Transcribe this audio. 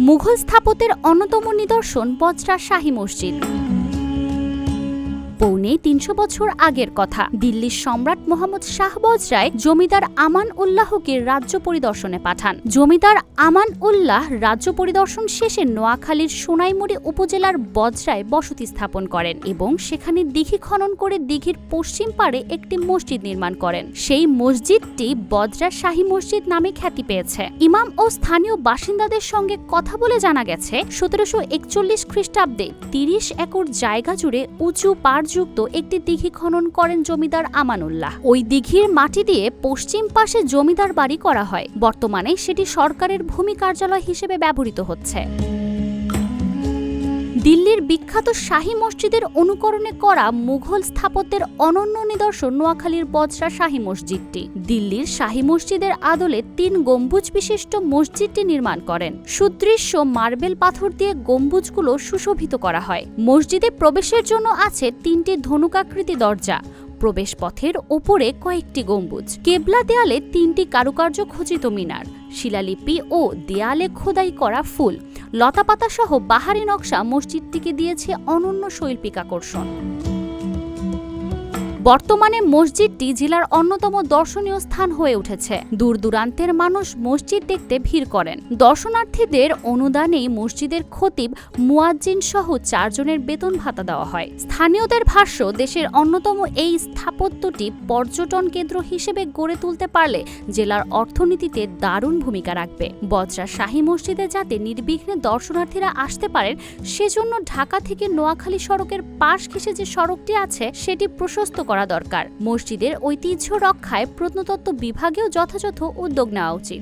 মুঘল স্থাপত্যের অন্যতম নিদর্শন বজরা শাহী মসজিদ। পৌনে ৩০০ বছর আগের কথা, দিল্লির সম্রাট মোহাম্মদ শাহ বজরায় জমিদার আমান উল্লাহকে রাজ্য পরিদর্শনে পাঠান। জমিদার আমান উল্লাহ রাজ্য পরিদর্শন শেষে নোয়াখালীর সোনাইমুড়ি উপজেলার বজরায় বসতি স্থাপন করেন এবং সেখানে দিঘি খনন করে দিঘির পশ্চিম পাড়ে একটি মসজিদ নির্মাণ করেন। সেই মসজিদটি বজরা শাহী মসজিদ নামে খ্যাতি পেয়েছে। ইমাম ও স্থানীয় বাসিন্দাদের সঙ্গে কথা বলে জানা গেছে ১৭৪১ খ্রিস্টাব্দে ৩০ একর জায়গা জুড়ে উঁচু পাড়যুক্ত একটি দিঘি খনন করেন জমিদার আমানুল্লাহ। ওই দিঘির মাটি দিয়ে পশ্চিম পাশে জমিদার বাড়ি করা হয়। বর্তমানে সেটি সরকারের ভূমি কার্যালয় হিসেবে ব্যবহৃত হচ্ছে। দিল্লির বিখ্যাত শাহী মসজিদের অনুকরণে করা মুঘল স্থাপত্যের অনন্য নিদর্শন নোয়াখালীর বজরা শাহী মসজিদটি। দিল্লির শাহী মসজিদের আদলে ৩ গম্বুজ বিশিষ্ট মসজিদটি নির্মাণ করেন। সুদৃশ্য মার্বেল পাথর দিয়ে গম্বুজগুলো সুশোভিত করা হয়। মসজিদে প্রবেশের জন্য আছে ৩টি ধনুকাকৃতি দরজা। প্রবেশপথের ওপরে কয়েকটি গম্বুজ, কেবলা দেয়ালে 3টি কারুকার্য খচিত মিনার, শিলালিপি ও দেয়ালে খোদাই করা ফুল, লতাপাতা সহ বাহারি নকশা মসজিদটিকে দিয়েছে অনন্য শৈল্পিক আকর্ষণ। বর্তমানে মসজিদটি জেলার অন্যতম দর্শনীয় স্থান হয়ে উঠেছে। দূর দূরান্তের মানুষ মসজিদ দেখতে ভিড় করেন। দর্শনার্থীদের অনুদানেই মসজিদের খতিব, মুয়াজ্জিন সহ 4 জনের বেতন ভাতা দেওয়া হয়। স্থানীয়দের ভাষ্য, দেশের অন্যতম এই স্থাপত্যটি পর্যটন কেন্দ্র হিসেবে গড়ে তুলতে পারলে জেলার অর্থনীতিতে দারুণ ভূমিকা রাখবে। বজরা শাহী মসজিদে যাতে নির্বিঘ্নে দর্শনার্থীরা আসতে পারেন সেজন্য ঢাকা থেকে নোয়াখালী সড়কের পাশ ঘেঁষে যে সড়কটি আছে সেটি প্রশস্ত করা দরকার। মসজিদের ঐতিহ্য রক্ষায় প্রত্নতত্ত্ব বিভাগেও যথাযথ উদ্যোগ নেওয়া উচিত।